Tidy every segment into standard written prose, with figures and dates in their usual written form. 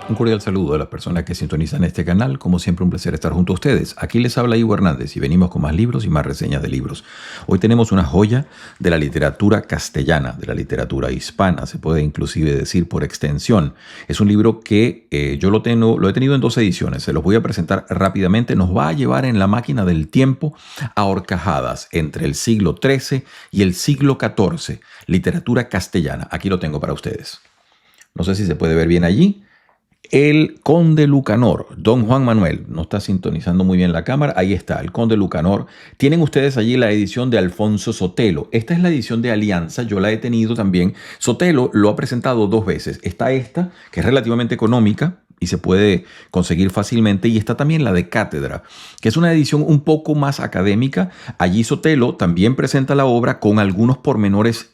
Un cordial saludo a las personas que sintonizan este canal. Como siempre, un placer estar junto a ustedes. Aquí les habla Ivo Hernández y venimos con más libros y más reseñas de libros. Hoy tenemos una joya de la literatura castellana, de la literatura hispana, se puede inclusive decir por extensión. Es un libro que yo lo he tenido en 2 ediciones. Se los voy a presentar rápidamente. Nos va a llevar en la máquina del tiempo a horcajadas entre el siglo XIII y el siglo XIV. Literatura castellana. Aquí lo tengo para ustedes. No sé si se puede ver bien allí. El Conde Lucanor, Don Juan Manuel, no está sintonizando muy bien la cámara, ahí está, el Conde Lucanor. Tienen ustedes allí la edición de Alfonso Sotelo. Esta es la edición de Alianza, yo la he tenido también. Sotelo lo ha presentado 2 veces. Está esta, que es relativamente económica y se puede conseguir fácilmente, y está también la de Cátedra, que es una edición un poco más académica. Allí Sotelo también presenta la obra con algunos pormenores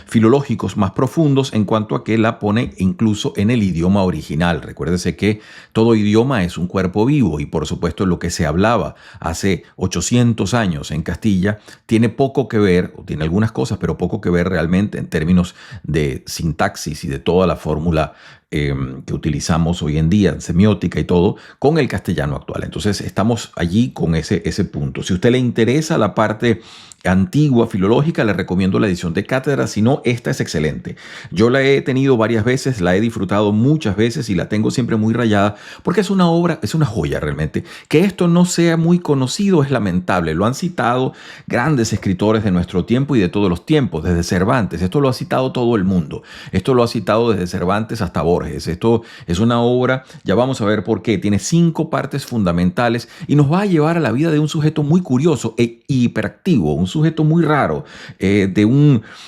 filológicos más profundos en cuanto a que la pone incluso en el idioma original. Recuérdese que todo idioma es un cuerpo vivo y por supuesto lo que se hablaba hace 800 años en Castilla tiene poco que ver, o tiene algunas cosas, pero poco que ver realmente en términos de sintaxis y de toda la fórmula que utilizamos hoy en día, semiótica y todo, con el castellano actual. Entonces estamos allí con ese punto. Si a usted le interesa la parte antigua, filológica, le recomiendo la edición de Cátedra, si no, esta es excelente. Yo la he tenido varias veces, la he disfrutado muchas veces y la tengo siempre muy rayada porque es una obra, es una joya realmente. Que esto no sea muy conocido es lamentable. Lo han citado grandes escritores de nuestro tiempo y de todos los tiempos, desde Cervantes. Esto lo ha citado todo el mundo. Esto lo ha citado desde Cervantes hasta Borges. Esto es una obra, ya vamos a ver por qué, tiene 5 partes fundamentales y nos va a llevar a la vida de un sujeto muy curioso e hiperactivo, un sujeto muy raro,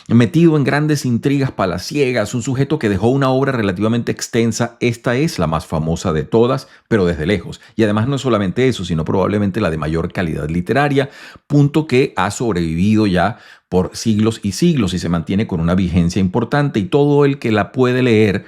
metido en grandes intrigas palaciegas, un sujeto que dejó una obra relativamente extensa. Esta es la más famosa de todas, pero desde lejos. Y además no es solamente eso, sino probablemente la de mayor calidad literaria, punto que ha sobrevivido ya por siglos y siglos y se mantiene con una vigencia importante, y todo el que la puede leer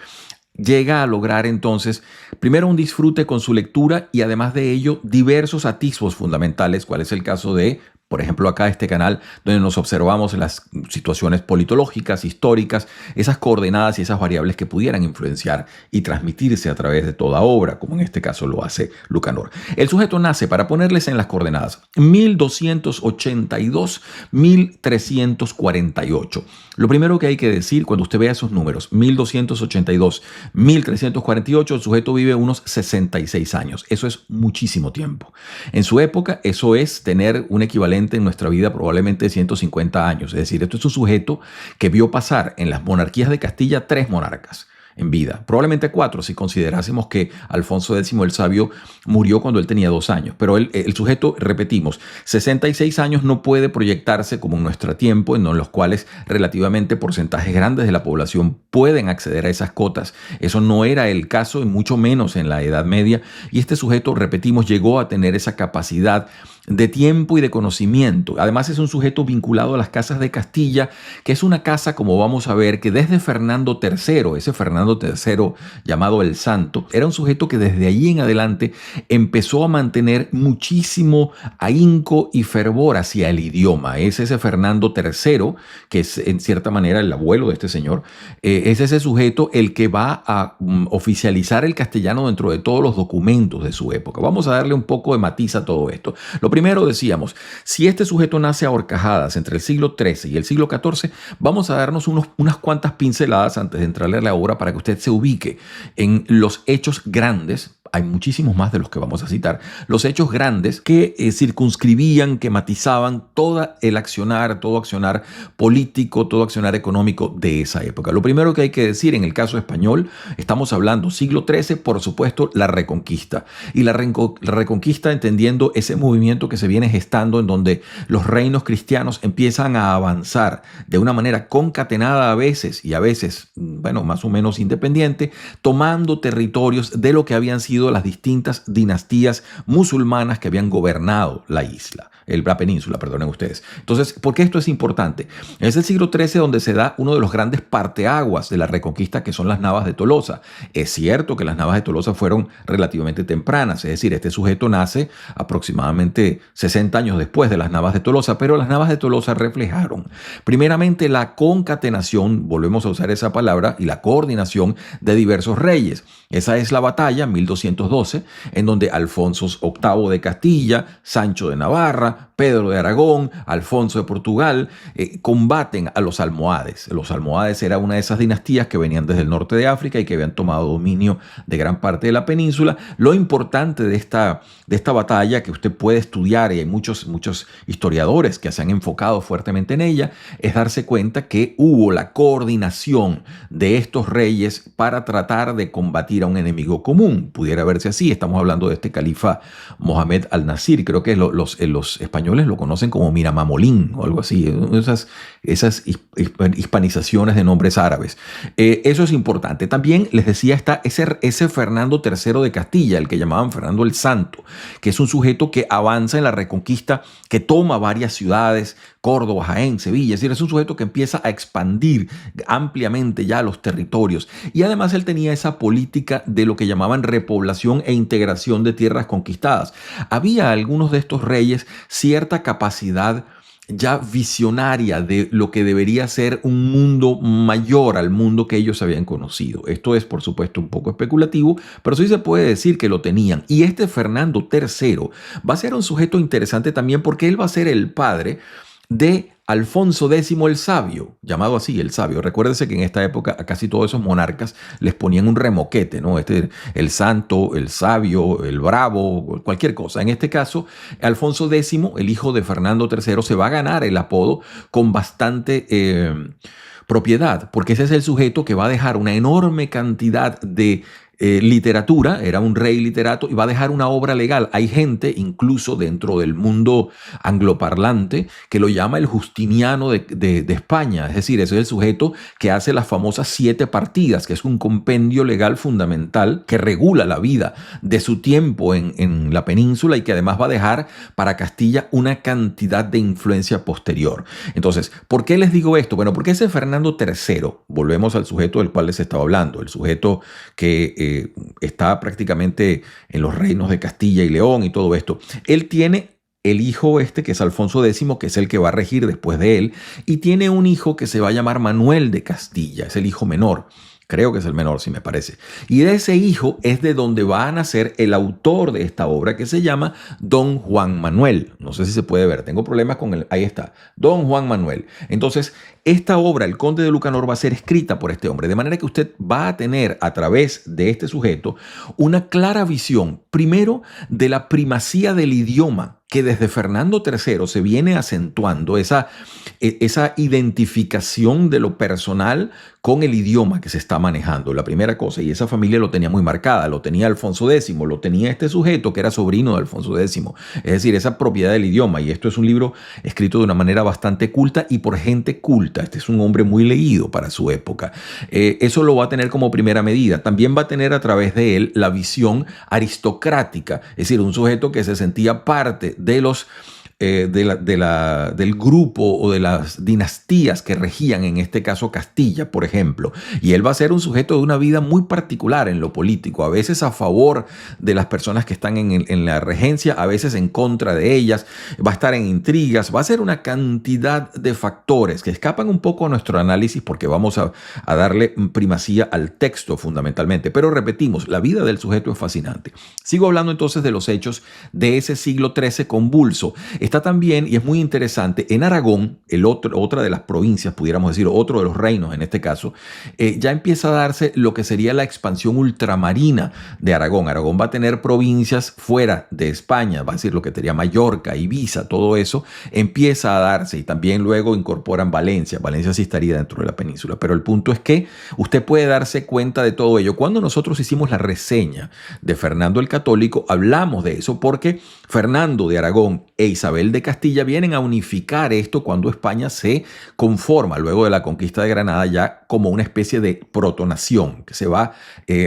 llega a lograr entonces primero un disfrute con su lectura y además de ello diversos atisbos fundamentales, cuál es el caso de, por ejemplo, acá este canal donde nos observamos en las situaciones politológicas, históricas, esas coordenadas y esas variables que pudieran influenciar y transmitirse a través de toda obra, como en este caso lo hace Lucanor. El sujeto nace, para ponerles en las coordenadas, 1282-1348. Lo primero que hay que decir cuando usted vea esos números, 1282-1348, el sujeto vive unos 66 años. Eso es muchísimo tiempo. En su época, eso es tener un equivalente en nuestra vida probablemente de 150 años. Es decir, esto es un sujeto que vio pasar en las monarquías de Castilla 3 monarcas en vida, probablemente 4 si considerásemos que Alfonso X el Sabio murió cuando él tenía 2 años, pero el sujeto, repetimos, 66 años no puede proyectarse como en nuestro tiempo, en los cuales relativamente porcentajes grandes de la población pueden acceder a esas cotas. Eso no era el caso, y mucho menos en la Edad Media, y este sujeto, repetimos, llegó a tener esa capacidad de tiempo y de conocimiento. Además es un sujeto vinculado a las casas de Castilla, que es una casa, como vamos a ver, que desde Fernando III, ese Fernando III llamado el Santo, era un sujeto que desde allí en adelante empezó a mantener muchísimo ahínco y fervor hacia el idioma. Es ese Fernando III, que es en cierta manera el abuelo de este señor, es ese sujeto el que va a oficializar el castellano dentro de todos los documentos de su época. Vamos a darle un poco de matiz a todo esto. Lo primero, decíamos, si este sujeto nace a horcajadas entre el siglo XIII y el siglo XIV, vamos a darnos unas cuantas pinceladas antes de entrarle a la obra para que usted se ubique en los hechos grandes. Hay muchísimos más de los que vamos a citar. Los hechos grandes que circunscribían, que matizaban todo accionar político, todo accionar económico de esa época. Lo primero que hay que decir en el caso español, estamos hablando siglo XIII, por supuesto, la Reconquista. Y la Reconquista entendiendo ese movimiento que se viene gestando en donde los reinos cristianos empiezan a avanzar de una manera concatenada a veces y a veces, bueno, más o menos independiente, tomando territorios de lo que habían sido las distintas dinastías musulmanas que habían gobernado la isla. la península, perdonen ustedes. Entonces, ¿por qué esto es importante? Es el siglo XIII donde se da uno de los grandes parteaguas de la Reconquista, que son las Navas de Tolosa. Es cierto que las Navas de Tolosa fueron relativamente tempranas, es decir, este sujeto nace aproximadamente 60 años después de las Navas de Tolosa, pero las Navas de Tolosa reflejaron primeramente la concatenación, volvemos a usar esa palabra, y la coordinación de diversos reyes. Esa es la batalla, 1212, en donde Alfonso VIII de Castilla, Sancho de Navarra, Pedro de Aragón, Alfonso de Portugal, combaten a los almohades. Los almohades era una de esas dinastías que venían desde el norte de África y que habían tomado dominio de gran parte de la península. Lo importante de esta batalla, que usted puede estudiar, y hay muchos historiadores que se han enfocado fuertemente en ella, es darse cuenta que hubo la coordinación de estos reyes para tratar de combatir a un enemigo común. Pudiera verse así. Estamos hablando de este califa Mohamed al-Nasir. Creo que los españoles lo conocen como Miramamolín o algo así. Esas hispanizaciones de nombres árabes. Eso es importante. También les decía, está ese Fernando III de Castilla, el que llamaban Fernando el Santo, que es un sujeto que avanza en la Reconquista, que toma varias ciudades, Córdoba, Jaén, Sevilla. Es decir, es un sujeto que empieza a expandir ampliamente ya los territorios. Y además él tenía esa política de lo que llamaban repoblación e integración de tierras conquistadas. Había algunos de estos reyes cierta capacidad ya visionaria de lo que debería ser un mundo mayor al mundo que ellos habían conocido. Esto es, por supuesto, un poco especulativo, pero sí se puede decir que lo tenían. Y este Fernando III va a ser un sujeto interesante también, porque él va a ser el padre de Alfonso X el Sabio, llamado así, el Sabio. Recuérdense que en esta época a casi todos esos monarcas les ponían un remoquete, ¿no? El Santo, el Sabio, el Bravo, cualquier cosa. En este caso, Alfonso X, el hijo de Fernando III, se va a ganar el apodo con bastante propiedad, porque ese es el sujeto que va a dejar una enorme cantidad de literatura. Era un rey literato y va a dejar una obra legal. Hay gente, incluso dentro del mundo angloparlante, que lo llama el Justiniano de España. Es decir, ese es el sujeto que hace las famosas 7 partidas, que es un compendio legal fundamental que regula la vida de su tiempo en la península, y que además va a dejar para Castilla una cantidad de influencia posterior. Entonces, ¿por qué les digo esto? Bueno, porque ese Fernando III, volvemos al sujeto del cual les estaba hablando, el sujeto que está prácticamente en los reinos de Castilla y León y todo esto. Él tiene el hijo que es Alfonso X, que es el que va a regir después de él, y tiene un hijo que se va a llamar Manuel de Castilla, es el hijo menor. Creo que es el menor, si me parece. Y de ese hijo es de donde va a nacer el autor de esta obra, que se llama Don Juan Manuel. No sé si se puede ver, tengo problemas con el... Ahí está, Don Juan Manuel. Entonces, esta obra, El Conde de Lucanor, va a ser escrita por este hombre, de manera que usted va a tener a través de este sujeto una clara visión, primero, de la primacía del idioma, que desde Fernando III se viene acentuando, esa identificación de lo personal con el idioma que se está manejando, la primera cosa. Y esa familia lo tenía muy marcada, lo tenía Alfonso X, lo tenía este sujeto que era sobrino de Alfonso X, es decir, esa propiedad del idioma. Y esto es un libro escrito de una manera bastante culta y por gente culta. Este es un hombre muy leído para su época. Eso lo va a tener como primera medida. También va a tener a través de él la visión aristocrática, es decir, un sujeto que se sentía parte de los del grupo o de las dinastías que regían, en este caso Castilla, por ejemplo. Y él va a ser un sujeto de una vida muy particular en lo político, a veces a favor de las personas que están en la regencia, a veces en contra de ellas, va a estar en intrigas, va a ser una cantidad de factores que escapan un poco a nuestro análisis, porque vamos a darle primacía al texto fundamentalmente. Pero repetimos, la vida del sujeto es fascinante. Sigo hablando entonces de los hechos de ese siglo XIII convulso. Está también, y es muy interesante, en Aragón, otra de las provincias, pudiéramos decir, otro de los reinos en este caso, ya empieza a darse lo que sería la expansión ultramarina de Aragón. Aragón va a tener provincias fuera de España, va a decir lo que sería Mallorca, Ibiza, todo eso empieza a darse, y también luego incorporan Valencia. Valencia sí estaría dentro de la península, pero el punto es que usted puede darse cuenta de todo ello. Cuando nosotros hicimos la reseña de Fernando el Católico, hablamos de eso, porque Fernando de Aragón e Isabel de Castilla vienen a unificar esto cuando España se conforma luego de la conquista de Granada, ya como una especie de protonación que se va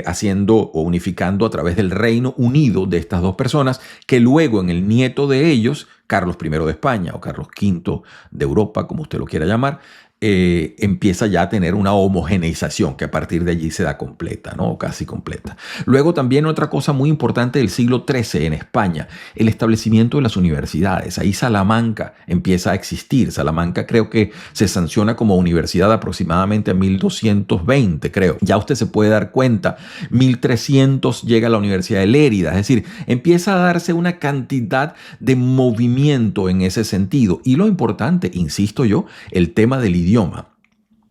haciendo o unificando a través del Reino Unido de estas dos personas, que luego en el nieto de ellos, Carlos I de España o Carlos V de Europa, como usted lo quiera llamar, empieza ya a tener una homogeneización que a partir de allí se da completa, ¿no? Casi completa. Luego también otra cosa muy importante del siglo XIII en España, el establecimiento de las universidades. Ahí Salamanca empieza a existir. Salamanca creo que se sanciona como universidad aproximadamente en 1220, creo. Ya usted se puede dar cuenta, 1300 llega a la Universidad de Lérida, es decir, empieza a darse una cantidad de movimiento en ese sentido. Y lo importante, insisto yo, el tema del idioma.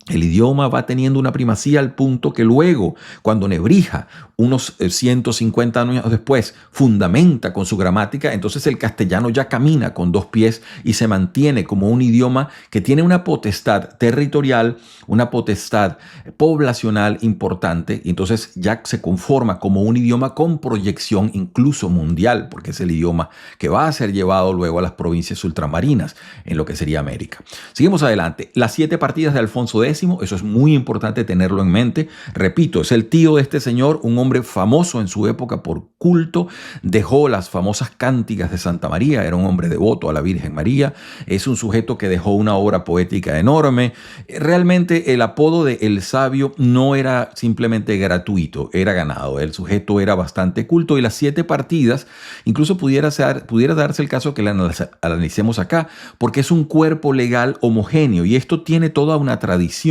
El idioma va teniendo una primacía al punto que luego, cuando Nebrija, unos 150 años después, fundamenta con su gramática, entonces el castellano ya camina con dos pies y se mantiene como un idioma que tiene una potestad territorial, una potestad poblacional importante, y entonces ya se conforma como un idioma con proyección incluso mundial, porque es el idioma que va a ser llevado luego a las provincias ultramarinas en lo que sería América. Seguimos adelante. Las 7 partidas de Alfonso X, eso es muy importante tenerlo en mente. Repito, es el tío de este señor, un hombre famoso en su época por culto, dejó las famosas cánticas de Santa María, era un hombre devoto a la Virgen María, es un sujeto que dejó una obra poética enorme. Realmente el apodo de El Sabio no era simplemente gratuito, era ganado. El sujeto era bastante culto y las 7 partidas, incluso pudiera darse el caso que la analicemos acá, porque es un cuerpo legal homogéneo y esto tiene toda una tradición.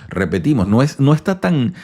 Repetimos, no es tan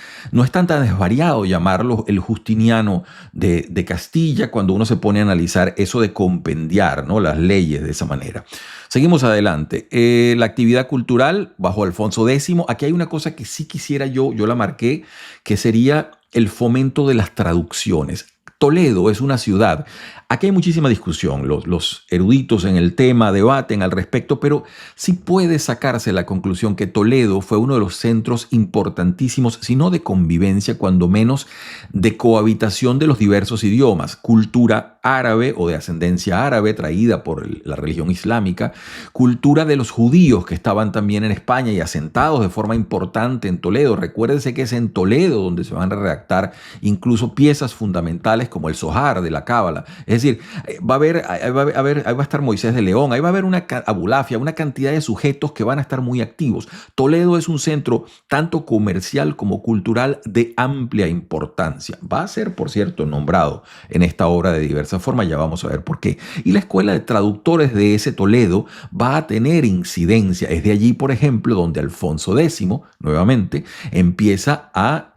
desvariado llamarlo el Justiniano de Castilla cuando uno se pone a analizar eso de compendiar, ¿no?, las leyes de esa manera. Seguimos adelante. La actividad cultural bajo Alfonso X. Aquí hay una cosa que sí quisiera yo la marqué, que sería el fomento de las traducciones. Toledo es una ciudad. Aquí hay muchísima discusión. Los eruditos en el tema debaten al respecto, pero sí puede sacarse la conclusión que Toledo fue uno de los centros importantísimos, si no de convivencia, cuando menos de cohabitación de los diversos idiomas, cultura árabe o de ascendencia árabe traída por la religión islámica, cultura de los judíos que estaban también en España y asentados de forma importante en Toledo. Recuérdense que es en Toledo donde se van a redactar incluso piezas fundamentales como el Zohar de la Cábala. Es decir, ahí va a estar Moisés de León, ahí va a haber una Abulafia, una cantidad de sujetos que van a estar muy activos. Toledo es un centro tanto comercial como cultural de amplia importancia. Va a ser, por cierto, nombrado en esta obra de diversas formas, ya vamos a ver por qué. Y la escuela de traductores de ese Toledo va a tener incidencia. Es de allí, por ejemplo, donde Alfonso X, nuevamente, empieza a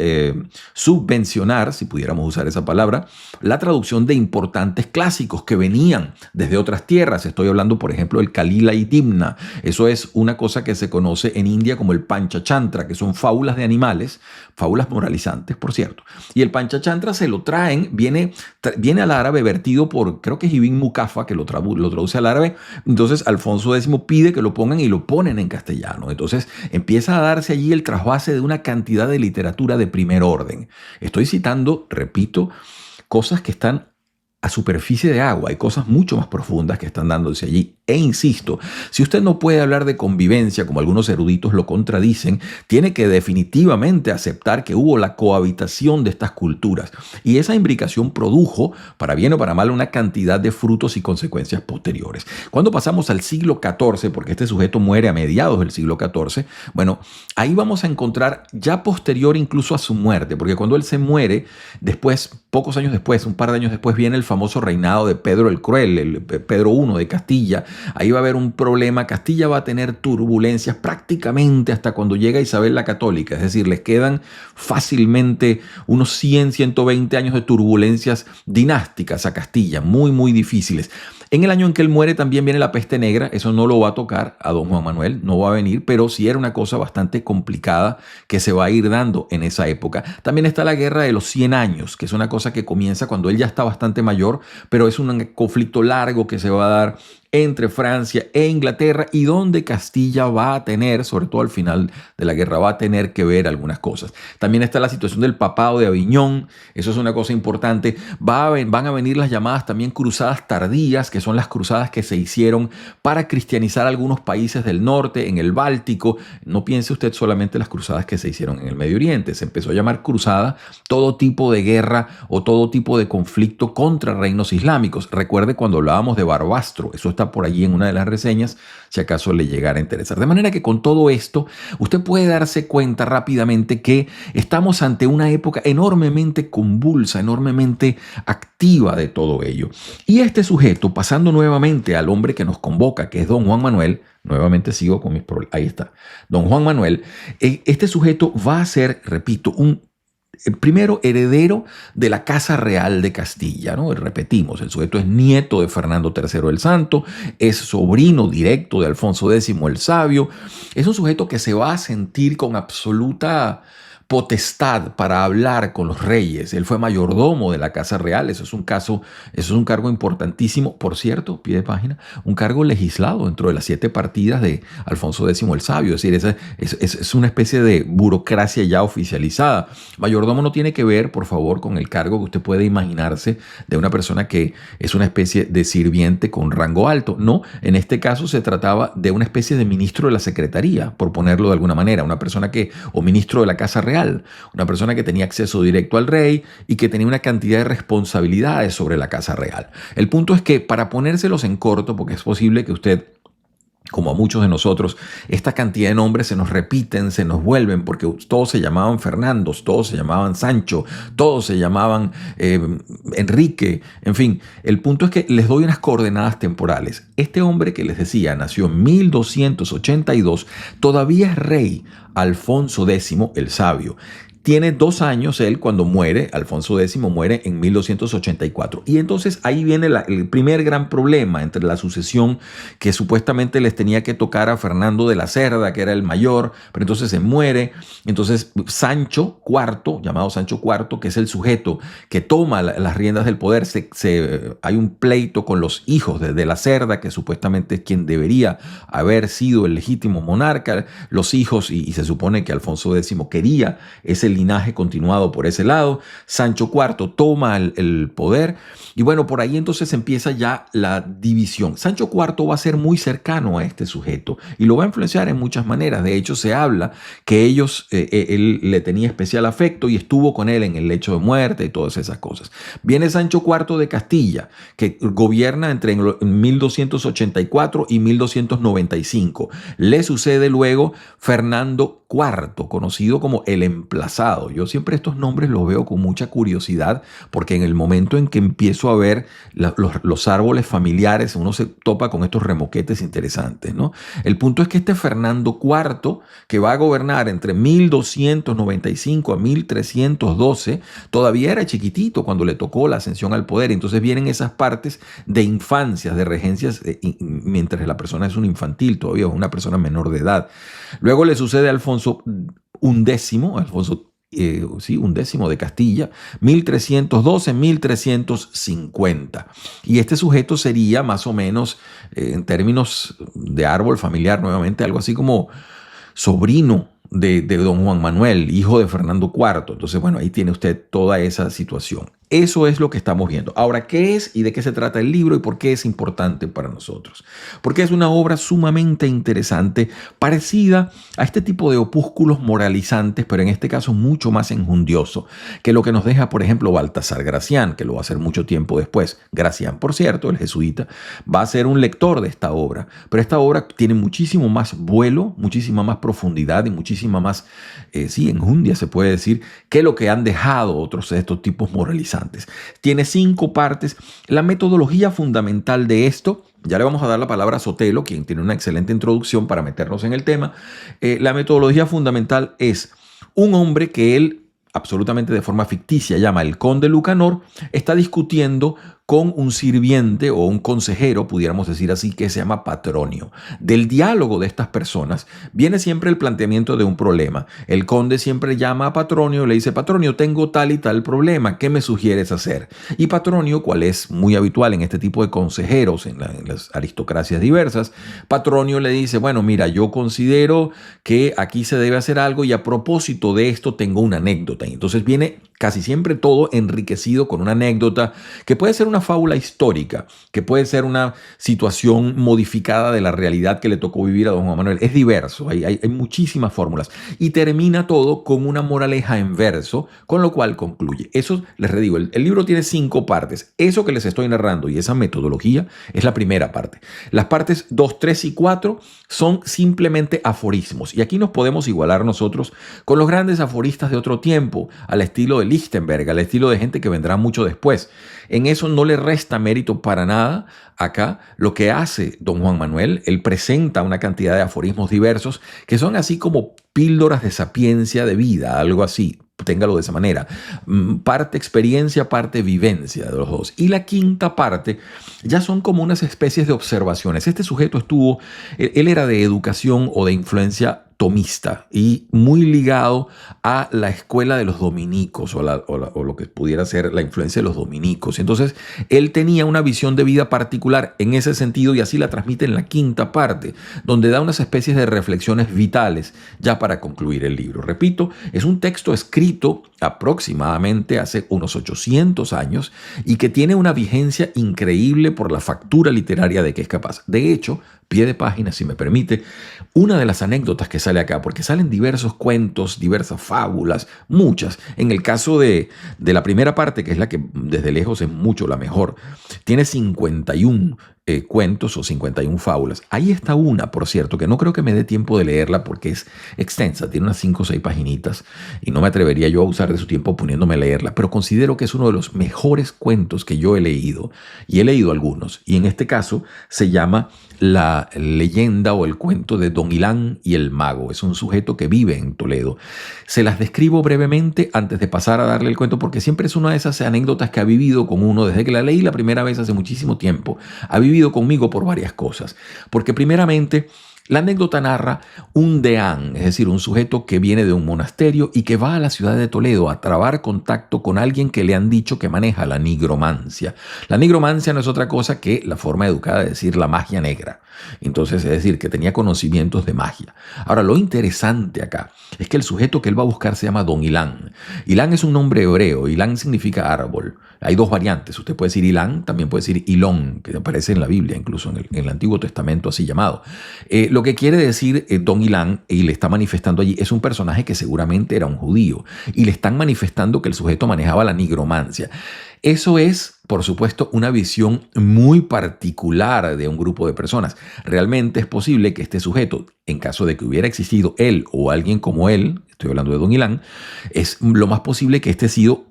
subvencionar, si pudiéramos usar esa palabra, la traducción de importantes clásicos que venían desde otras tierras. Estoy hablando, por ejemplo, del Kalila y Dimna. Eso es una cosa que se conoce en India como el Panchachantra, que son fábulas de animales, fábulas moralizantes, por cierto. Y el Panchachantra se lo traen, viene al árabe vertido por, creo que es Ibn Mukafa, que lo traduce al árabe. Entonces Alfonso X pide que lo pongan y lo ponen en castellano. Entonces empieza a darse allí el trasvase de una cantidad de literatura de primer orden. Estoy citando, repito, cosas que están a superficie de agua. Hay cosas mucho más profundas que están dándose allí. E insisto, si usted no puede hablar de convivencia, como algunos eruditos lo contradicen, tiene que definitivamente aceptar que hubo la cohabitación de estas culturas. Y esa imbricación produjo, para bien o para mal, una cantidad de frutos y consecuencias posteriores. Cuando pasamos al siglo XIV, porque este sujeto muere a mediados del siglo XIV, bueno, ahí vamos a encontrar ya posterior incluso a su muerte, porque cuando él se muere, después, pocos años después, un par de años después, viene el famoso reinado de Pedro el Cruel, el Pedro I de Castilla. Ahí va a haber un problema. Castilla va a tener turbulencias prácticamente hasta cuando llega Isabel la Católica. Es decir, les quedan fácilmente unos 100, 120 años de turbulencias dinásticas a Castilla, muy, muy difíciles. En el año en que él muere también viene la peste negra. Eso no lo va a tocar a don Juan Manuel, no va a venir, pero sí era una cosa bastante complicada que se va a ir dando en esa época. También está la guerra de los 100 años, que es una cosa que comienza cuando él ya está bastante mayor, pero es un conflicto largo que se va a dar entre Francia e Inglaterra y donde Castilla va a tener, sobre todo al final de la guerra, va a tener que ver algunas cosas. También está la situación del papado de Aviñón, eso es una cosa importante. Van a venir las llamadas también cruzadas tardías, que son las cruzadas que se hicieron para cristianizar algunos países del norte, en el Báltico. No piense usted solamente las cruzadas que se hicieron en el Medio Oriente, se empezó a llamar cruzada todo tipo de guerra o todo tipo de conflicto contra contra reinos islámicos. Recuerde cuando hablábamos de Barbastro, eso está por allí en una de las reseñas, si acaso le llegara a interesar. De manera que con todo esto, usted puede darse cuenta rápidamente que estamos ante una época enormemente convulsa, enormemente activa de todo ello. Y este sujeto, pasando nuevamente al hombre que nos convoca, que es don Juan Manuel, nuevamente sigo con mis problemas, ahí está, don Juan Manuel, este sujeto va a ser, repito, primero heredero de la Casa Real de Castilla, ¿no? Repetimos, el sujeto es nieto de Fernando III el Santo, es sobrino directo de Alfonso X el Sabio, es un sujeto que se va a sentir con absoluta potestad para hablar con los reyes. Él fue mayordomo de la Casa Real, eso es un cargo importantísimo, por cierto, pie de página, un cargo legislado dentro de las 7 partidas de Alfonso X el Sabio, es decir, es una especie de burocracia ya oficializada. Mayordomo no tiene que ver, por favor, con el cargo que usted puede imaginarse de una persona que es una especie de sirviente con rango alto. No, en este caso se trataba de una especie de ministro de la Secretaría, por ponerlo de alguna manera, una persona o ministro de la Casa Real, una persona que tenía acceso directo al rey y que tenía una cantidad de responsabilidades sobre la Casa Real. El punto es que, para ponérselos en corto, porque es posible que usted, como a muchos de nosotros, esta cantidad de nombres se nos repiten, se nos vuelven, porque todos se llamaban Fernandos, todos se llamaban Sancho, todos se llamaban Enrique, en fin. El punto es que les doy unas coordenadas temporales. Este hombre que les decía nació en 1282, todavía es rey Alfonso X el Sabio. Tiene 2 años él cuando muere, Alfonso X muere en 1284. Y entonces ahí viene el primer gran problema entre la sucesión que supuestamente les tenía que tocar a Fernando de la Cerda, que era el mayor, pero entonces se muere. Entonces Sancho IV, llamado Sancho IV, que es el sujeto que toma las riendas del poder, hay un pleito con los hijos de la Cerda, que supuestamente es quien debería haber sido el legítimo monarca. Los hijos, y se supone que Alfonso X quería ese linaje continuado por ese lado. Sancho IV toma el poder y bueno, por ahí entonces empieza ya la división. Sancho IV va a ser muy cercano a este sujeto y lo va a influenciar en muchas maneras. De hecho, se habla que él le tenía especial afecto y estuvo con él en el lecho de muerte y todas esas cosas. Viene Sancho IV de Castilla, que gobierna entre 1284 y 1295. Le sucede luego Fernando IV, conocido como el Emplazado. Yo siempre estos nombres los veo con mucha curiosidad porque en el momento en que empiezo a ver los árboles familiares, uno se topa con estos remoquetes interesantes, ¿no? El punto es que este Fernando IV, que va a gobernar entre 1295 a 1312, todavía era chiquitito cuando le tocó la ascensión al poder. Entonces vienen esas partes de infancias, de regencias, mientras la persona es un infantil, todavía es una persona menor de edad. Luego le sucede a Alfonso XI de Castilla, 1312-1350. Y este sujeto sería más o menos, en términos de árbol familiar, nuevamente algo así como sobrino de don Juan Manuel, hijo de Fernando IV. Entonces, bueno, ahí tiene usted toda esa situación. Eso es lo que estamos viendo. Ahora, ¿qué es y de qué se trata el libro y por qué es importante para nosotros? Porque es una obra sumamente interesante, parecida a este tipo de opúsculos moralizantes, pero en este caso mucho más enjundioso que lo que nos deja, por ejemplo, Baltasar Gracián, que lo va a hacer mucho tiempo después. Gracián, por cierto, el jesuita, va a ser un lector de esta obra, pero esta obra tiene muchísimo más vuelo, muchísima más profundidad y muchísima más, enjundia, se puede decir, que lo que han dejado otros de estos tipos moralizantes. Tiene 5 partes. La metodología fundamental de esto, ya le vamos a dar la palabra a Sotelo, quien tiene una excelente introducción para meternos en el tema. La metodología fundamental es un hombre que él, absolutamente de forma ficticia, llama el conde Lucanor, está discutiendo con un sirviente o un consejero, pudiéramos decir así, que se llama Patronio. Del diálogo de estas personas viene siempre el planteamiento de un problema. El conde siempre llama a Patronio y le dice: Patronio, tengo tal y tal problema, ¿qué me sugieres hacer? Y Patronio, cual es muy habitual en este tipo de consejeros, en las aristocracias diversas, Patronio le dice: bueno, mira, yo considero que aquí se debe hacer algo y a propósito de esto tengo una anécdota. Y entonces viene Casi siempre todo enriquecido con una anécdota que puede ser una fábula histórica, que puede ser una situación modificada de la realidad que le tocó vivir a don Juan Manuel. Es diverso, hay muchísimas fórmulas. Y termina todo con una moraleja en verso, con lo cual concluye. Eso les redigo, el libro tiene 5 partes. Eso que les estoy narrando y esa metodología es la primera parte. Las partes 2, 3 y 4 son simplemente aforismos. Y aquí nos podemos igualar nosotros con los grandes aforistas de otro tiempo, al estilo de Lichtenberg, al estilo de gente que vendrá mucho después. En eso no le resta mérito para nada acá lo que hace don Juan Manuel. Él presenta una cantidad de aforismos diversos que son así como píldoras de sapiencia de vida, algo así. Téngalo de esa manera. Parte experiencia, parte vivencia de los dos. Y la quinta parte ya son como unas especies de observaciones. Este sujeto él era de educación o de influencia tomista y muy ligado a la escuela de los dominicos o lo que pudiera ser la influencia de los dominicos. Entonces, él tenía una visión de vida particular en ese sentido y así la transmite en la quinta parte, donde da unas especies de reflexiones vitales ya para concluir el libro. Repito, es un texto escrito aproximadamente hace unos 800 años y que tiene una vigencia increíble por la factura literaria de que es capaz. De hecho, pie de página, si me permite, una de las anécdotas que sale acá, porque salen diversos cuentos, diversas fábulas, muchas. En el caso de la primera parte, que es la que desde lejos es mucho la mejor, tiene 51 cuentos o 51 fábulas. Ahí está una, por cierto, que no creo que me dé tiempo de leerla porque es extensa, tiene unas 5 o 6 paginitas y no me atrevería yo a usar de su tiempo poniéndome a leerla, pero considero que es uno de los mejores cuentos que yo he leído y he leído algunos. Y en este caso se llama La leyenda o el cuento de Don Ilán y el mago. Es un sujeto que vive en Toledo. Se las describo brevemente antes de pasar a darle el cuento porque siempre es una de esas anécdotas que ha vivido con uno desde que la leí la primera vez hace muchísimo tiempo. Ha vivido conmigo por varias cosas. Porque primeramente, la anécdota narra un deán, es decir, un sujeto que viene de un monasterio y que va a la ciudad de Toledo a trabar contacto con alguien que le han dicho que maneja la nigromancia. La nigromancia no es otra cosa que la forma educada de decir la magia negra. Entonces, es decir, que tenía conocimientos de magia. Ahora, lo interesante acá es que el sujeto que él va a buscar se llama Don Ilán. Ilán es un nombre hebreo. Ilán significa árbol. Hay 2 variantes. Usted puede decir Ilán, también puede decir Ilón, que aparece en la Biblia, incluso en el Antiguo Testamento así llamado. Lo que quiere decir Don Ilán, y le está manifestando allí, es un personaje que seguramente era un judío. Y le están manifestando que el sujeto manejaba la nigromancia. Eso es, por supuesto, una visión muy particular de un grupo de personas. Realmente es posible que este sujeto, en caso de que hubiera existido él o alguien como él, estoy hablando de Don Ilán, es lo más posible que este ha sido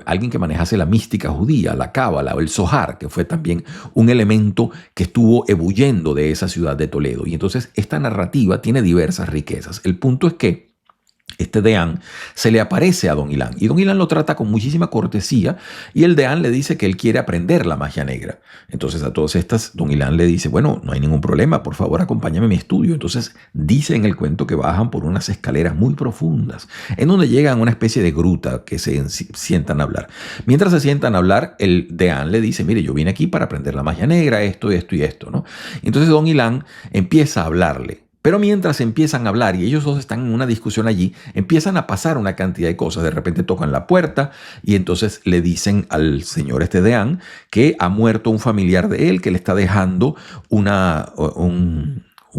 alguien que manejase la mística judía, la cábala o el zohar, que fue también un elemento que estuvo ebulliendo de esa ciudad de Toledo. Y entonces esta narrativa tiene diversas riquezas. El punto es que este deán se le aparece a Don Ilán y Don Ilán lo trata con muchísima cortesía y el deán le dice que él quiere aprender la magia negra. Entonces a todas estas Don Ilán le dice, bueno, no hay ningún problema, por favor acompáñame a mi estudio. Entonces dice en el cuento que bajan por unas escaleras muy profundas en donde llegan a una especie de gruta que se sientan a hablar. Mientras se sientan a hablar, el deán le dice, mire, yo vine aquí para aprender la magia negra, esto, esto y esto, ¿no? Entonces Don Ilán empieza a hablarle. Pero mientras empiezan a hablar y ellos dos están en una discusión allí, empiezan a pasar una cantidad de cosas. De repente tocan la puerta y entonces le dicen al señor este deán que ha muerto un familiar de él que le está dejando un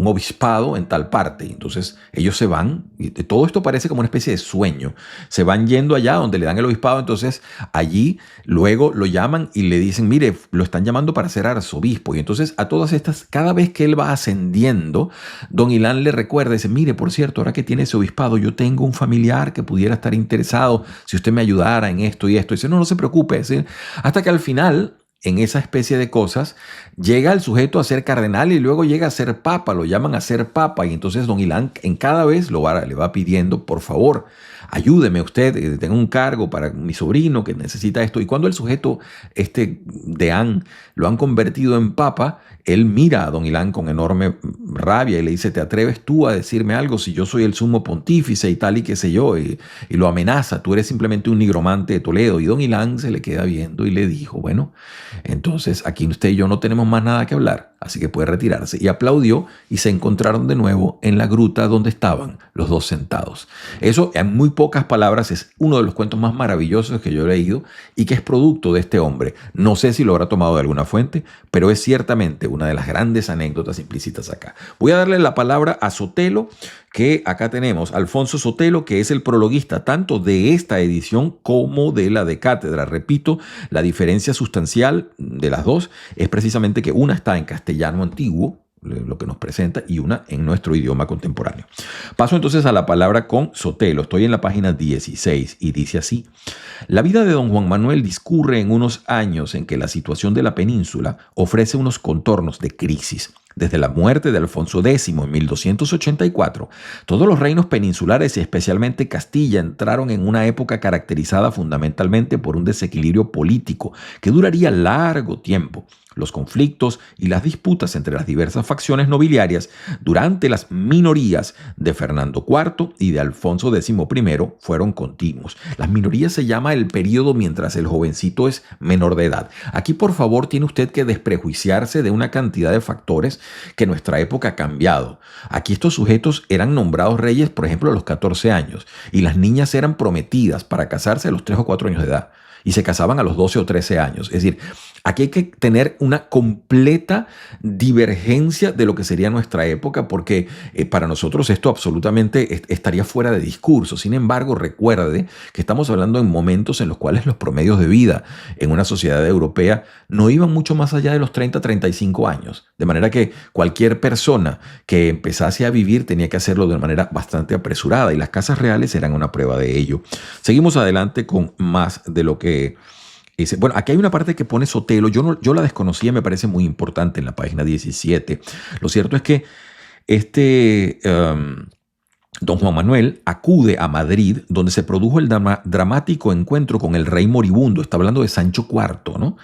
obispado en tal parte. Entonces ellos se van y todo esto parece como una especie de sueño. Se van yendo allá donde le dan el obispado. Entonces allí luego lo llaman y le dicen, mire, lo están llamando para ser arzobispo. Y entonces a todas estas, cada vez que él va ascendiendo, Don Ilán le recuerda, dice, mire, por cierto, ahora que tiene ese obispado, yo tengo un familiar que pudiera estar interesado si usted me ayudara en esto y esto. Y dice, no se preocupe. ¿Sí? Hasta que al final, en esa especie de cosas, llega el sujeto a ser cardenal y luego llega a ser papa, lo llaman a ser papa y entonces Don Ilán en cada vez le va pidiendo, por favor, ayúdeme usted, tengo un cargo para mi sobrino que necesita esto. Y cuando el sujeto, este deán, lo han convertido en papa, él mira a Don Ilán con enorme rabia y le dice, ¿te atreves tú a decirme algo si yo soy el sumo pontífice y tal y qué sé yo? Y lo amenaza, tú eres simplemente un nigromante de Toledo. Y Don Ilán se le queda viendo y le dijo, bueno, entonces aquí usted y yo no tenemos más nada que hablar. así que puede retirarse. Y aplaudió y se encontraron de nuevo en la gruta donde estaban los dos sentados. Eso, en muy pocas palabras, es uno de los cuentos más maravillosos que yo he leído y que es producto de este hombre. No sé si lo habrá tomado de alguna fuente, pero es ciertamente una de las grandes anécdotas implícitas acá. Voy a darle la palabra a Sotelo, que acá tenemos Alfonso Sotelo, que es el prologuista tanto de esta edición como de la de Cátedra. Repito, la diferencia sustancial de las dos es precisamente que una está en castellano antiguo, lo que nos presenta, y una en nuestro idioma contemporáneo. Paso entonces a la palabra con Sotelo. Estoy en la página 16 y dice así: la vida de don Juan Manuel discurre en unos años en que la situación de la península ofrece unos contornos de crisis. Desde la muerte de Alfonso X en 1284, todos los reinos peninsulares y especialmente Castilla entraron en una época caracterizada fundamentalmente por un desequilibrio político que duraría largo tiempo. Los conflictos y las disputas entre las diversas facciones nobiliarias durante las minorías de Fernando IV y de Alfonso X fueron continuos. Las minorías se llama el periodo mientras el jovencito es menor de edad. Aquí, por favor, tiene usted que desprejuiciarse de una cantidad de factores que nuestra época ha cambiado. Aquí estos sujetos eran nombrados reyes, por ejemplo, a los 14 años, y las niñas eran prometidas para casarse a los 3 o 4 años de edad, y se casaban a los 12 o 13 años. Es decir, aquí hay que tener una completa divergencia de lo que sería nuestra época, porque para nosotros esto absolutamente estaría fuera de discurso. Sin embargo, recuerde que estamos hablando en momentos en los cuales los promedios de vida en una sociedad europea no iban mucho más allá de los 30-35 años. De manera que cualquier persona que empezase a vivir tenía que hacerlo de manera bastante apresurada, y las casas reales eran una prueba de ello. Seguimos adelante con más de lo que dice. Bueno, aquí hay una parte que pone Sotelo. Yo la desconocía, me parece muy importante en la página 17. Lo cierto es que don Juan Manuel acude a Madrid, donde se produjo el dramático encuentro con el rey moribundo. Está hablando de Sancho IV, ¿no?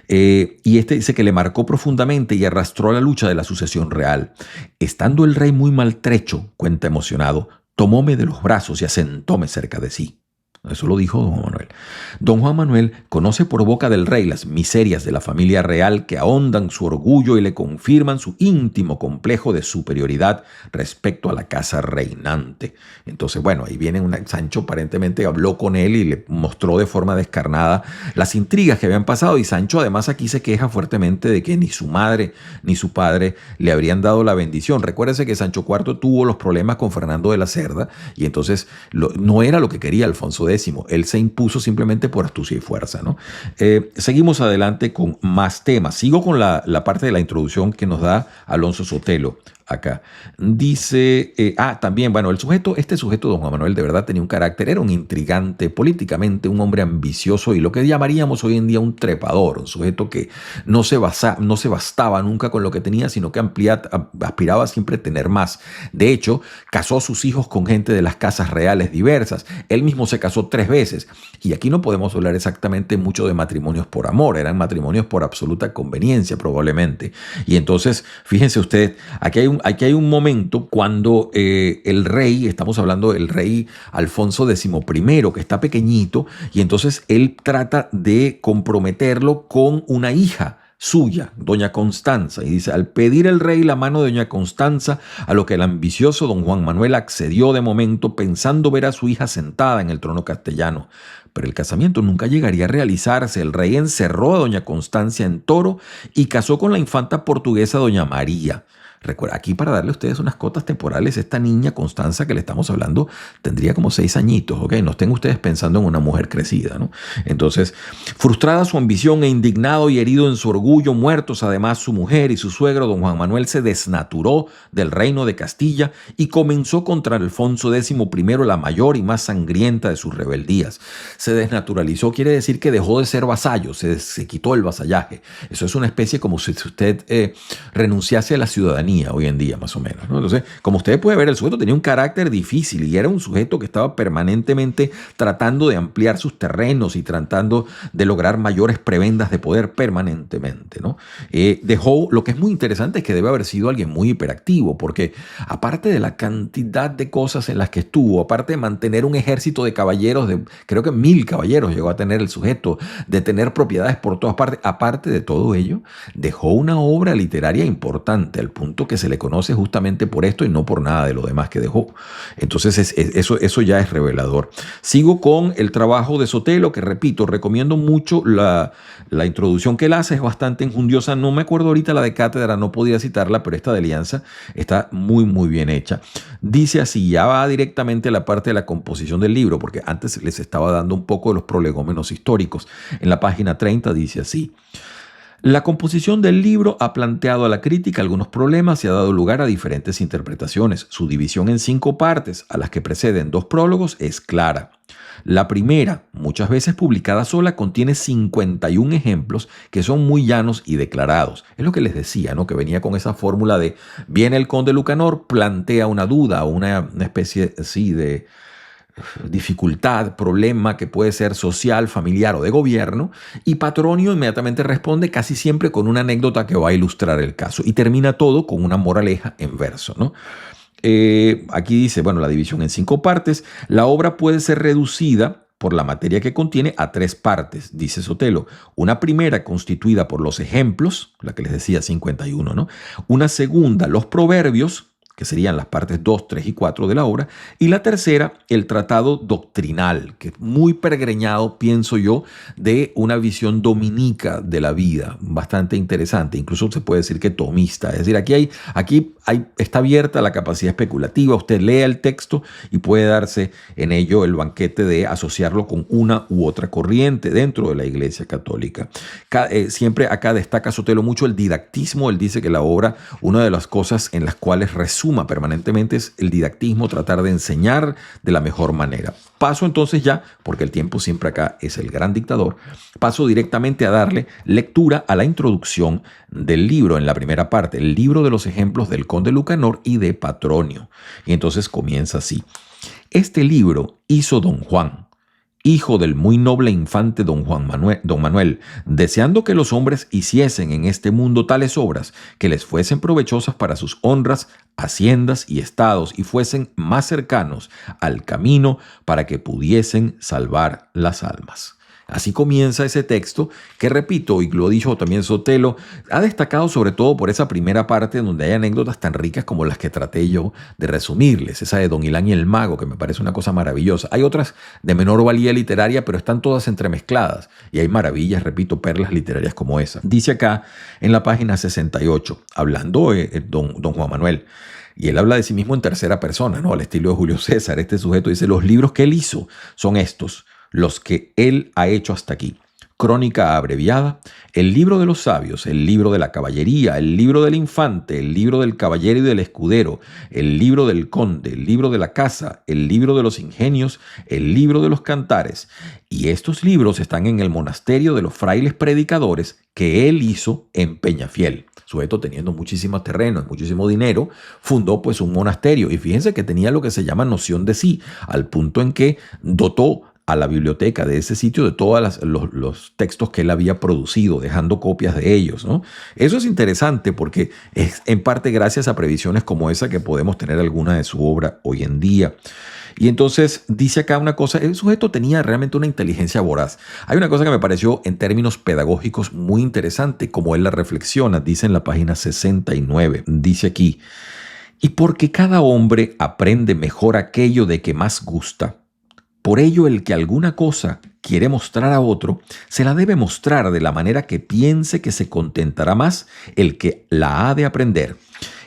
Y dice que le marcó profundamente y arrastró a la lucha de la sucesión real. Estando el rey muy maltrecho, cuenta emocionado, tomóme de los brazos y asentóme cerca de sí. Eso lo dijo don Juan Manuel. Don Juan Manuel conoce por boca del rey las miserias de la familia real que ahondan su orgullo y le confirman su íntimo complejo de superioridad respecto a la casa reinante. Entonces, bueno, ahí viene Sancho aparentemente habló con él y le mostró de forma descarnada las intrigas que habían pasado, y Sancho además aquí se queja fuertemente de que ni su madre ni su padre le habrían dado la bendición. Recuérdese que Sancho IV tuvo los problemas con Fernando de la Cerda, y entonces no era lo que quería Alfonso X. Él se impuso simplemente por astucia y fuerza, ¿no? Seguimos adelante con más temas. Sigo con la parte de la introducción que nos da Alonso Sotelo acá. Dice, también, bueno, este sujeto, don Juan Manuel, de verdad tenía un carácter, era un intrigante políticamente, un hombre ambicioso y lo que llamaríamos hoy en día un trepador, un sujeto que no se bastaba nunca con lo que tenía, sino que aspiraba siempre a tener más. De hecho, casó a sus hijos con gente de las casas reales diversas. Él mismo se casó 3 veces. Y aquí no podemos hablar exactamente mucho de matrimonios por amor, eran matrimonios por absoluta conveniencia probablemente. Y entonces, fíjense usted, aquí hay un momento cuando el rey, estamos hablando del rey Alfonso X, que está pequeñito, y entonces él trata de comprometerlo con una hija suya, doña Constanza, y dice: al pedir el rey la mano de doña Constanza, a lo que el ambicioso don Juan Manuel accedió de momento, pensando ver a su hija sentada en el trono castellano. Pero el casamiento nunca llegaría a realizarse. El rey encerró a doña Constancia en Toro y casó con la infanta portuguesa doña María. Recuerda, aquí para darle a ustedes unas cotas temporales, esta niña Constanza que le estamos hablando tendría como 6 añitos, ¿ok? No estén ustedes pensando en una mujer crecida, ¿no? Entonces, frustrada su ambición e indignado y herido en su orgullo, muertos además su mujer y su suegro, don Juan Manuel se desnaturó del reino de Castilla y comenzó contra Alfonso X, la mayor y más sangrienta de sus rebeldías. Se desnaturalizó, quiere decir que dejó de ser vasallo, se quitó el vasallaje. Eso es una especie como si usted renunciase a la ciudadanía. esquizofrenía hoy en día, más o menos, ¿no? Entonces, como ustedes pueden ver, el sujeto tenía un carácter difícil y era un sujeto que estaba permanentemente tratando de ampliar sus terrenos y tratando de lograr mayores prebendas de poder permanentemente, ¿no? Dejó, lo que es muy interesante es que debe haber sido alguien muy hiperactivo, porque aparte de la cantidad de cosas en las que estuvo, aparte de mantener un ejército de caballeros, creo que 1000 caballeros llegó a tener el sujeto, de tener propiedades por todas partes, aparte de todo ello, dejó una obra literaria importante, al punto que se le conoce justamente por esto y no por nada de lo demás que dejó. Entonces eso ya es revelador. Sigo con el trabajo de Sotelo, que repito, recomiendo mucho la introducción que él hace, es bastante enjundiosa. No me acuerdo ahorita la de Cátedra, no podía citarla, pero esta de Alianza está muy, muy bien hecha. Dice así, ya va directamente a la parte de la composición del libro, porque antes les estaba dando un poco de los prolegómenos históricos. En la página 30 dice así: la composición del libro ha planteado a la crítica algunos problemas y ha dado lugar a diferentes interpretaciones. Su división en 5 partes, a las que preceden 2 prólogos, es clara. La primera, muchas veces publicada sola, contiene 51 ejemplos que son muy llanos y declarados. Es lo que les decía, ¿no? Que venía con esa fórmula de viene el conde Lucanor, plantea una duda o una especie así de dificultad, problema que puede ser social, familiar o de gobierno, y Patronio inmediatamente responde casi siempre con una anécdota que va a ilustrar el caso y termina todo con una moraleja en verso, ¿no? Aquí dice, bueno, la división en 5 partes. La obra puede ser reducida por la materia que contiene a 3 partes, dice Sotelo. Una primera constituida por los ejemplos, la que les decía 51, ¿no? Una segunda, los proverbios, que serían las partes 2, 3 y 4 de la obra, y la tercera, el tratado doctrinal, que es muy pergreñado, pienso yo, de una visión dominica de la vida, bastante interesante, incluso se puede decir que tomista, es decir, está abierta la capacidad especulativa, usted lea el texto y puede darse en ello el banquete de asociarlo con una u otra corriente dentro de la Iglesia Católica. Siempre acá destaca Sotelo mucho el didactismo. Él dice que la obra, una de las cosas en las cuales resuma permanentemente es el didactismo, tratar de enseñar de la mejor manera. Paso entonces ya, porque el tiempo siempre acá es el gran dictador, paso directamente a darle lectura a la introducción del libro en la primera parte, el libro de los ejemplos del conde Lucanor y de Patronio. Y entonces comienza así: este libro hizo don Juan, hijo del muy noble infante don Manuel, deseando que los hombres hiciesen en este mundo tales obras que les fuesen provechosas para sus honras, haciendas y estados, y fuesen más cercanos al camino para que pudiesen salvar las almas. Así comienza ese texto que, repito, y lo dijo también Sotelo, ha destacado sobre todo por esa primera parte donde hay anécdotas tan ricas como las que traté yo de resumirles, esa de Don Ilán y el Mago, que me parece una cosa maravillosa. Hay otras de menor valía literaria, pero están todas entremezcladas y hay maravillas, repito, perlas literarias como esa. Dice acá en la página 68, hablando don Juan Manuel, y él habla de sí mismo en tercera persona, ¿no? Al estilo de Julio César. Este sujeto dice: los libros que él hizo son estos, los que él ha hecho hasta aquí. Crónica abreviada, el libro de los sabios, el libro de la caballería, el libro del infante, el libro del caballero y del escudero, el libro del conde, el libro de la casa, el libro de los ingenios, el libro de los cantares. Y estos libros están en el monasterio de los frailes predicadores que él hizo en Peñafiel. Sujeto teniendo muchísimo terreno y muchísimo dinero, fundó pues un monasterio. Y fíjense que tenía lo que se llama noción de sí, al punto en que dotó a la biblioteca de ese sitio de todos los textos que él había producido, dejando copias de ellos, ¿no? Eso es interesante porque es en parte gracias a previsiones como esa que podemos tener alguna de su obra hoy en día. Y entonces dice acá una cosa: el sujeto tenía realmente una inteligencia voraz. Hay una cosa que me pareció en términos pedagógicos muy interesante, como él la reflexiona, dice en la página 69, dice aquí: y porque cada hombre aprende mejor aquello de que más gusta, por ello el que alguna cosa quiere mostrar a otro, se la debe mostrar de la manera que piense que se contentará más el que la ha de aprender.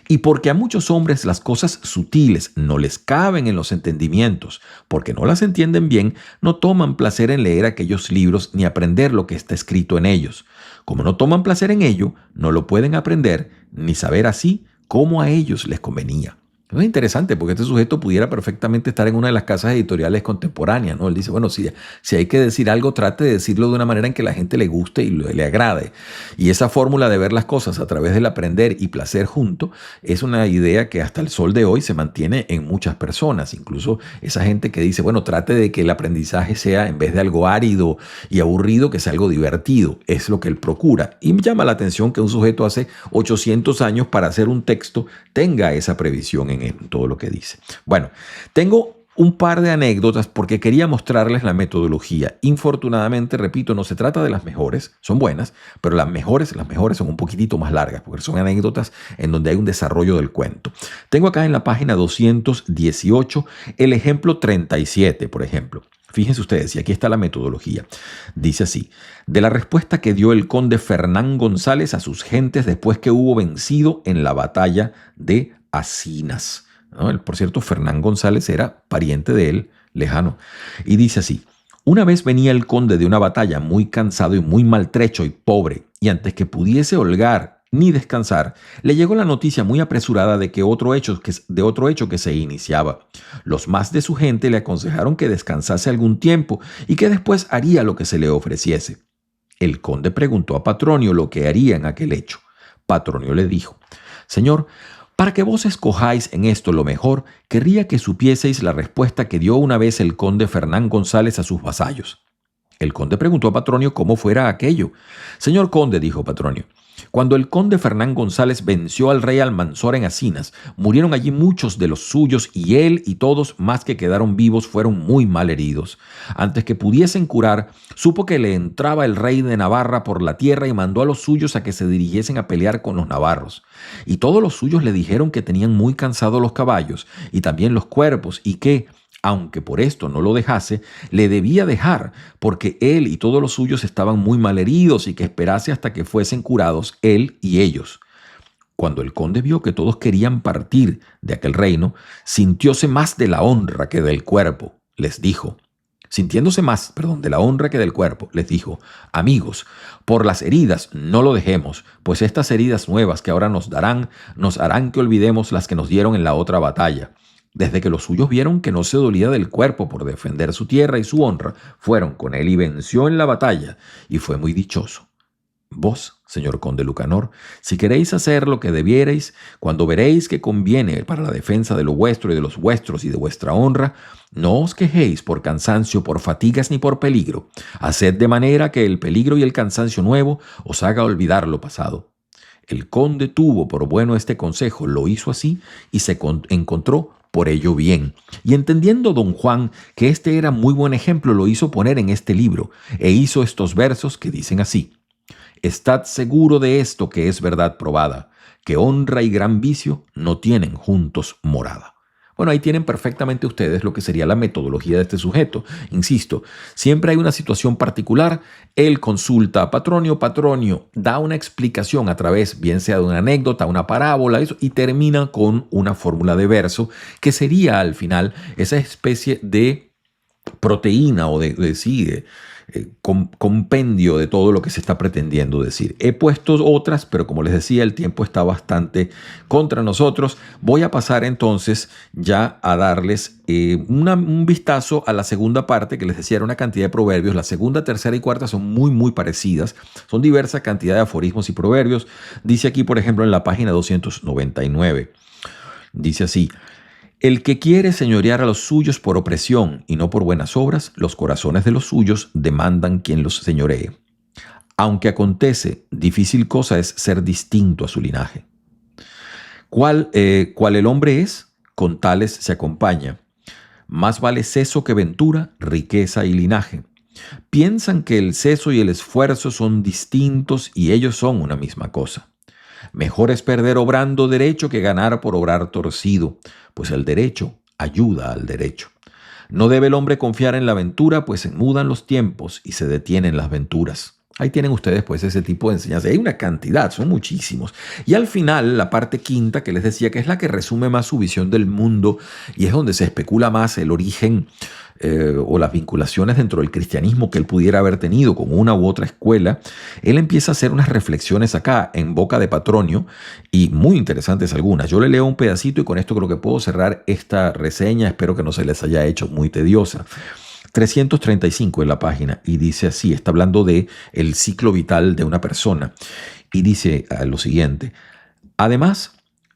Y porque a muchos hombres las cosas sutiles no les caben en los entendimientos, porque no las entienden bien, no toman placer en leer aquellos libros ni aprender lo que está escrito en ellos. Como no toman placer en ello, no lo pueden aprender ni saber así como a ellos les convenía. Es interesante porque este sujeto pudiera perfectamente estar en una de las casas editoriales contemporáneas, ¿no? Él dice, bueno, si hay que decir algo, trate de decirlo de una manera en que la gente le guste y le agrade. Y esa fórmula de ver las cosas a través del aprender y placer junto es una idea que hasta el sol de hoy se mantiene en muchas personas. Incluso esa gente que dice, bueno, trate de que el aprendizaje sea, en vez de algo árido y aburrido, que sea algo divertido. Es lo que él procura. Y me llama la atención que un sujeto hace 800 años para hacer un texto tenga esa previsión en todo lo que dice. Bueno, tengo un par de anécdotas porque quería mostrarles la metodología. Infortunadamente, repito, no se trata de las mejores, son buenas, pero las mejores son un poquitito más largas porque son anécdotas en donde hay un desarrollo del cuento. Tengo acá en la página 218 el ejemplo 37, por ejemplo. Fíjense ustedes, y aquí está la metodología. Dice así, de la respuesta que dio el conde Fernán González a sus gentes después que hubo vencido en la batalla de Asinas. ¿No? Por cierto, Fernán González era pariente de él, lejano. Y dice así, una vez venía el conde de una batalla muy cansado y muy maltrecho y pobre, y antes que pudiese holgar ni descansar, le llegó la noticia muy apresurada de otro hecho que se iniciaba. Los más de su gente le aconsejaron que descansase algún tiempo y que después haría lo que se le ofreciese. El conde preguntó a Patronio lo que haría en aquel hecho. Patronio le dijo, Señor, para que vos escojáis en esto lo mejor, querría que supieseis la respuesta que dio una vez el conde Fernán González a sus vasallos. El conde preguntó a Patronio cómo fuera aquello. Señor conde, dijo Patronio, cuando el conde Fernán González venció al rey Almanzora en Asinas, murieron allí muchos de los suyos y él y todos más que quedaron vivos fueron muy mal heridos. Antes que pudiesen curar, supo que le entraba el rey de Navarra por la tierra y mandó a los suyos a que se dirigiesen a pelear con los navarros. Y todos los suyos le dijeron que tenían muy cansados los caballos y también los cuerpos y que, aunque por esto no lo dejase, le debía dejar, porque él y todos los suyos estaban muy mal heridos y que esperase hasta que fuesen curados él y ellos. Cuando el conde vio que todos querían partir de aquel reino, sintióse más de la honra que del cuerpo, les dijo. De la honra que del cuerpo, les dijo, amigos, por las heridas no lo dejemos, pues estas heridas nuevas que ahora nos harán que olvidemos las que nos dieron en la otra batalla. Desde que los suyos vieron que no se dolía del cuerpo por defender su tierra y su honra, fueron con él y venció en la batalla, y fue muy dichoso. Vos, señor conde Lucanor, si queréis hacer lo que debierais, cuando veréis que conviene para la defensa de lo vuestro y de los vuestros y de vuestra honra, no os quejéis por cansancio, por fatigas ni por peligro. Haced de manera que el peligro y el cansancio nuevo os haga olvidar lo pasado. El conde tuvo por bueno este consejo, lo hizo así y se encontró por ello bien. Y entendiendo don Juan que este era muy buen ejemplo, lo hizo poner en este libro e hizo estos versos que dicen así. Estad seguro de esto que es verdad probada, que honra y gran vicio no tienen juntos morada. Bueno, ahí tienen perfectamente ustedes lo que sería la metodología de este sujeto. Insisto, siempre hay una situación particular, él consulta a Patronio, Patronio da una explicación a través, bien sea de una anécdota, una parábola, eso, y termina con una fórmula de verso que sería al final esa especie de proteína o de compendio de todo lo que se está pretendiendo decir. He puesto otras, pero como les decía, el tiempo está bastante contra nosotros. Voy a pasar entonces ya a darles un vistazo a la segunda parte, que les decía era una cantidad de proverbios. La segunda, tercera y cuarta son muy parecidas. Son diversa cantidad de aforismos y proverbios. Dice aquí, por ejemplo, en la página 299. Dice así. El que quiere señorear a los suyos por opresión y no por buenas obras, los corazones de los suyos demandan quien los señoree. Aunque acontece, difícil cosa es ser distinto a su linaje. ¿Cuál el hombre es? Con tales se acompaña. Más vale seso que ventura, riqueza y linaje. Piensan que el seso y el esfuerzo son distintos y ellos son una misma cosa. Mejor es perder obrando derecho que ganar por obrar torcido, pues el derecho ayuda al derecho. No debe el hombre confiar en la ventura, pues se mudan los tiempos y se detienen las venturas. Ahí tienen ustedes pues ese tipo de enseñanza. Hay una cantidad, son muchísimos. Y al final, la parte quinta que les decía, que es la que resume más su visión del mundo y es donde se especula más el origen o las vinculaciones dentro del cristianismo que él pudiera haber tenido con una u otra escuela, él empieza a hacer unas reflexiones acá en boca de Patronio y muy interesantes algunas. Yo le leo un pedacito y con esto creo que puedo cerrar esta reseña. Espero que no se les haya hecho muy tediosa. 335 en la página y dice así, está hablando de el ciclo vital de una persona y dice lo siguiente: además,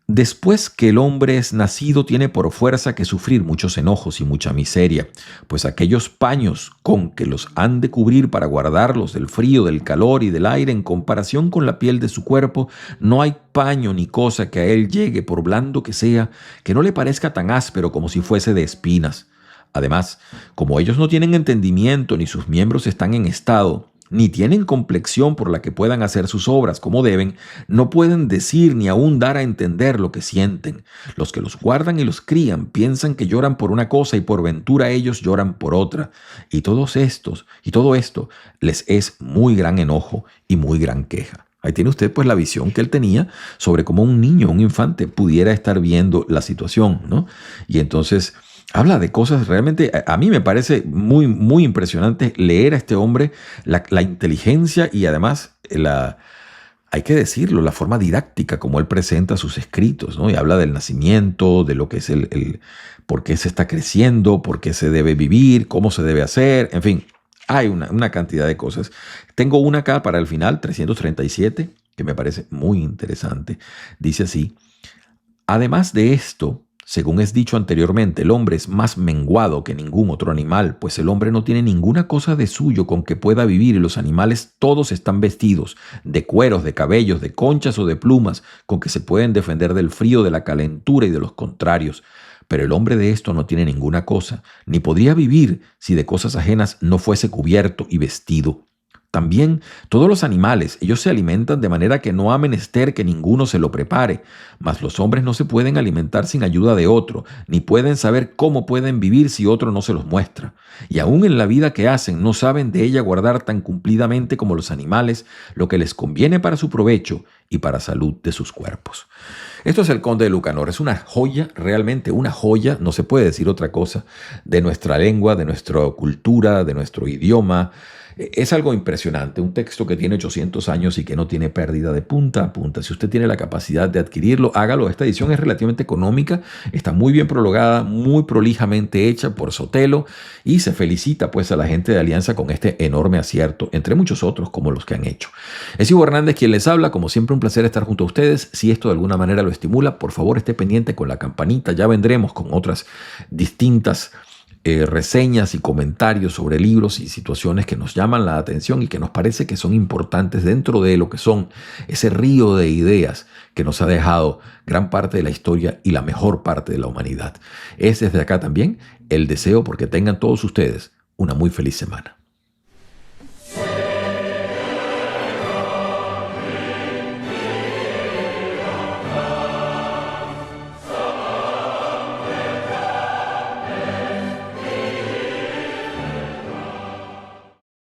después que el hombre es nacido tiene por fuerza que sufrir muchos enojos y mucha miseria, pues aquellos paños con que los han de cubrir para guardarlos del frío, del calor y del aire en comparación con la piel de su cuerpo, no hay paño ni cosa que a él llegue, por blando que sea, que no le parezca tan áspero como si fuese de espinas. Además, como ellos no tienen entendimiento, ni sus miembros están en estado, ni tienen complexión por la que puedan hacer sus obras como deben, no pueden decir ni aún dar a entender lo que sienten. Los que los guardan y los crían piensan que lloran por una cosa y por ventura ellos lloran por otra. Y todo esto les es muy gran enojo y muy gran queja. Ahí tiene usted pues la visión que él tenía sobre cómo un niño, un infante, pudiera estar viendo la situación, ¿no? Y entonces habla de cosas realmente, a mí me parece muy, muy impresionante leer a este hombre, la inteligencia y además hay que decirlo, la forma didáctica como él presenta sus escritos, ¿no? Y habla del nacimiento, de lo que es por qué se está creciendo, por qué se debe vivir, cómo se debe hacer, en fin, hay una cantidad de cosas. Tengo una acá para el final, 337, que me parece muy interesante. Dice así: además de esto, según es dicho anteriormente, el hombre es más menguado que ningún otro animal, pues el hombre no tiene ninguna cosa de suyo con que pueda vivir y los animales todos están vestidos de cueros, de cabellos, de conchas o de plumas, con que se pueden defender del frío, de la calentura y de los contrarios. Pero el hombre de esto no tiene ninguna cosa, ni podría vivir si de cosas ajenas no fuese cubierto y vestido. También todos los animales, ellos se alimentan de manera que no ha menester que ninguno se lo prepare, mas los hombres no se pueden alimentar sin ayuda de otro, ni pueden saber cómo pueden vivir si otro no se los muestra. Y aún en la vida que hacen no saben de ella guardar tan cumplidamente como los animales lo que les conviene para su provecho y para salud de sus cuerpos. Esto es el Conde de Lucanor, es una joya, realmente una joya, no se puede decir otra cosa, de nuestra lengua, de nuestra cultura, de nuestro idioma. Es algo impresionante, un texto que tiene 800 años y que no tiene pérdida de punta a punta. Si usted tiene la capacidad de adquirirlo, hágalo. Esta edición es relativamente económica, está muy bien prologada, muy prolijamente hecha por Sotelo y se felicita pues a la gente de Alianza con este enorme acierto, entre muchos otros como los que han hecho. Es Ivo Hernández quien les habla, como siempre un placer estar junto a ustedes. Si esto de alguna manera lo estimula, por favor esté pendiente con la campanita, ya vendremos con otras distintas reseñas y comentarios sobre libros y situaciones que nos llaman la atención y que nos parece que son importantes dentro de lo que son ese río de ideas que nos ha dejado gran parte de la historia y la mejor parte de la humanidad. Es desde acá también el deseo porque tengan todos ustedes una muy feliz semana.